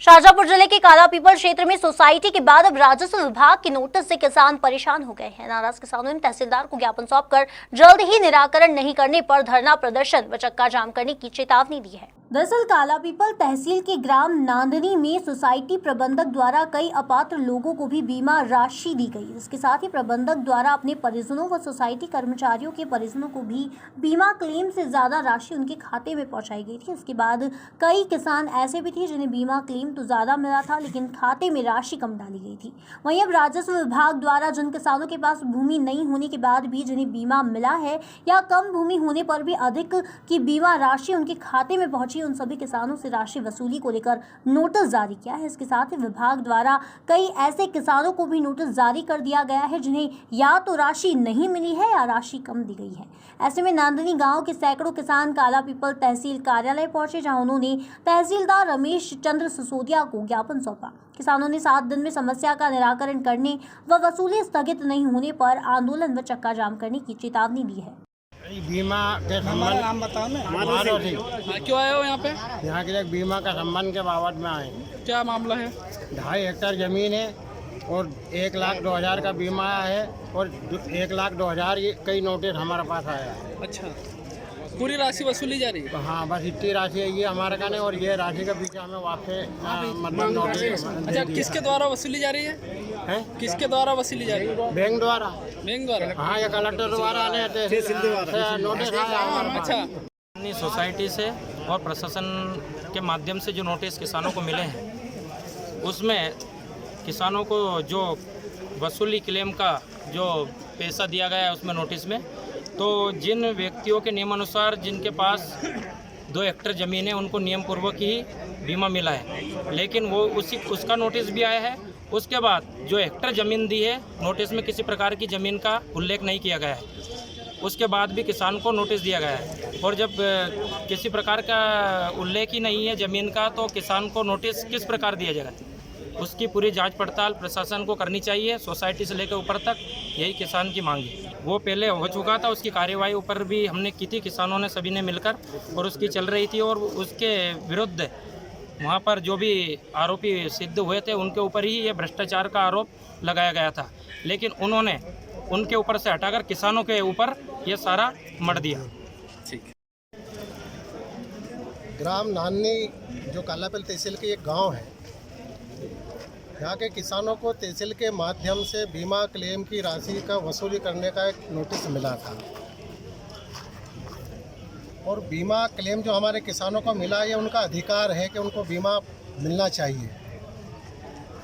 शाजापुर जिले के कालापीपल क्षेत्र में सोसाइटी के बाद अब राजस्व विभाग के नोटिस से किसान परेशान हो गए हैं। नाराज किसानों ने तहसीलदार को ज्ञापन सौंपकर जल्द ही निराकरण नहीं करने पर धरना प्रदर्शन व चक्का जाम करने की चेतावनी दी है। दरअसल कालापीपल तहसील के ग्राम नांदनी में सोसाइटी प्रबंधक द्वारा कई अपात्र लोगों को भी बीमा राशि दी गई। इसके साथ ही प्रबंधक द्वारा अपने परिजनों व सोसाइटी कर्मचारियों के परिजनों को भी बीमा क्लेम से ज्यादा राशि उनके खाते में पहुंचाई गई थी। इसके बाद कई किसान ऐसे भी थे जिन्हें बीमा क्लेम तो ज्यादा मिला था लेकिन खाते में राशि कम डाली गई थी। वहीं अब राजस्व विभाग द्वारा जिन किसानों के पास भूमि नहीं होने के बाद भी जिन्हें बीमा मिला है या कम भूमि होने पर भी अधिक की बीमा राशि उनके खाते में पहुंची, उन सभी किसानों से राशि वसूली को लेकर नोटिस जारी किया है। इसके साथ ही विभाग द्वारा कई ऐसे किसानों को भी नोटिस जारी कर दिया गया है जिन्हें या तो राशि नहीं मिली है या राशि कम दी गई है। ऐसे में नांदनी गांव के सैकड़ों किसान कालापीपल तहसील कार्यालय पहुंचे, जहां उन्होंने तहसीलदार रमेश चंद्र सिसोदिया को ज्ञापन सौंपा। किसानों ने 7 दिन में समस्या का निराकरण करने व वसूली स्थगित नहीं होने पर आंदोलन व चक्का जाम करने की चेतावनी दी है। बीमा के संबंध नाम बताओ ना। क्यों आए हो यहाँ पे? यहाँ के लिए बीमा का संबंध के बाबत में आए। क्या मामला है? 2.5 हेक्टेयर जमीन है और 1,02,000 का बीमा है और 1,02,000 ये कई नोटिस हमारे पास आया है। अच्छा, पूरी राशि वसूली जा रही है? हाँ, बस इतनी राशि है ये हमारे का नहीं और ये राशि के पीछे हमें वापस मतलब नोटिस। अच्छा, किसके द्वारा वसूली जा रही है? किसके द्वारा वसूली जा रही है? बैंक द्वारा। बैंक द्वारा? हाँ, ये कलेक्टर द्वारा नोटिस आया। अच्छा, सोसाइटी से और प्रशासन के माध्यम से जो नोटिस किसानों को मिले हैं उसमें किसानों को जो वसूली क्लेम का जो पैसा दिया गया है उसमें नोटिस में, तो जिन व्यक्तियों के नियमानुसार जिनके पास 2 हेक्टेयर ज़मीन है उनको नियम पूर्वक ही बीमा मिला है, लेकिन वो उसका नोटिस भी आया है। उसके बाद जो हेक्टेयर ज़मीन दी है नोटिस में किसी प्रकार की ज़मीन का उल्लेख नहीं किया गया है। उसके बाद भी किसान को नोटिस दिया गया है और जब किसी प्रकार का उल्लेख ही नहीं है ज़मीन का तो किसान को नोटिस किस प्रकार दिया जाएगा? उसकी पूरी जांच पड़ताल प्रशासन को करनी चाहिए, सोसाइटी से लेकर ऊपर तक। यही किसान की मांग है। वो पहले हो चुका था, उसकी कार्यवाही ऊपर भी हमने की थी, किसानों ने सभी ने मिलकर, और उसकी चल रही थी और उसके विरुद्ध वहाँ पर जो भी आरोपी सिद्ध हुए थे उनके ऊपर ही ये भ्रष्टाचार का आरोप लगाया गया था, लेकिन उन्होंने उनके ऊपर से हटाकर किसानों के ऊपर ये सारा मढ़ दिया। ठीक। ग्राम नानी जो कालापीपल तहसील के एक गांव है, यहाँ के किसानों को तहसील के माध्यम से बीमा क्लेम की राशि का वसूली करने का एक नोटिस मिला था और बीमा क्लेम जो हमारे किसानों को मिला ये उनका अधिकार है कि उनको बीमा मिलना चाहिए,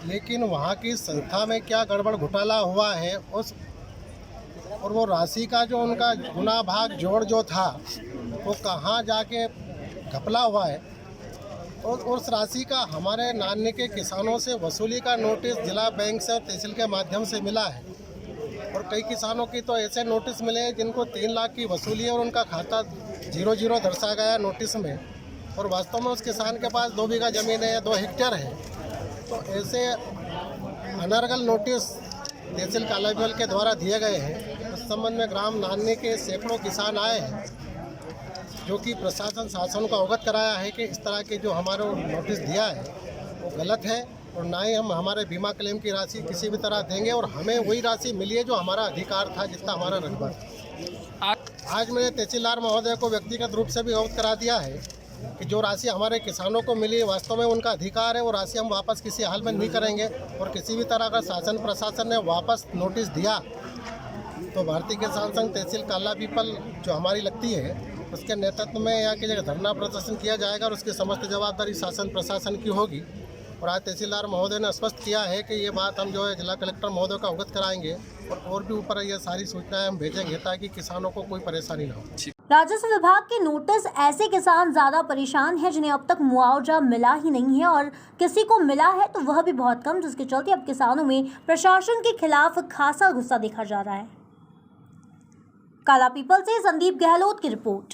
लेकिन वहाँ की संस्था में क्या गड़बड़ घोटाला हुआ है और वो राशि का जो उनका गुना भाग जोड़ जो था वो कहाँ जाके घपला हुआ है और उस राशि का हमारे नानी के किसानों से वसूली का नोटिस जिला बैंक से और तहसील के माध्यम से मिला है। और कई किसानों की तो ऐसे नोटिस मिले हैं जिनको 3 लाख की वसूली है और उनका खाता 00 दर्शा गया नोटिस में, और वास्तव में उस किसान के पास 2 बीघा ज़मीन है या 2 हेक्टेयर है। तो ऐसे अनर्गल नोटिस तहसील कालापीपल के द्वारा दिए गए हैं। इस संबंध में ग्राम नानी के सैकड़ों किसान आए हैं जो कि प्रशासन शासन को अवगत कराया है कि इस तरह के जो हमारे नोटिस दिया है वो गलत है और ना ही हम हमारे बीमा क्लेम की राशि किसी भी तरह देंगे और हमें वही राशि मिली है जो हमारा अधिकार था, जितना हमारा रकबा था। आज मैंने तहसीलदार महोदय को व्यक्तिगत रूप से भी अवगत करा दिया है कि जो राशि हमारे किसानों को मिली वास्तव में उनका अधिकार है, वो राशि हम वापस किसी हाल में नहीं करेंगे। और किसी भी तरह का शासन प्रशासन ने वापस नोटिस दिया तो भारतीय किसान संघ तहसील कालापीपल जो हमारी लगती है उसके नेतृत्व में यहाँ की जगह धरना प्रदर्शन किया जाएगा और उसकी समस्त जवाबदारी शासन प्रशासन की होगी। और आज तहसीलदार महोदय ने स्पष्ट किया है कि ये बात हम जो है जिला कलेक्टर महोदय को अवगत कराएंगे और भी ऊपर ये सारी सूचनाएं हम भेजेंगे ताकि किसानों को कोई परेशानी ना हो। राजस्व विभाग के नोटिस ऐसे किसान ज्यादा परेशान हैं जिन्हें अब तक मुआवजा मिला ही नहीं है और किसी को मिला है तो वह भी बहुत कम, जिसके चलते अब किसानों में प्रशासन के खिलाफ खासा गुस्सा देखा जा रहा है। कालापीपल से संदीप गहलोत की रिपोर्ट।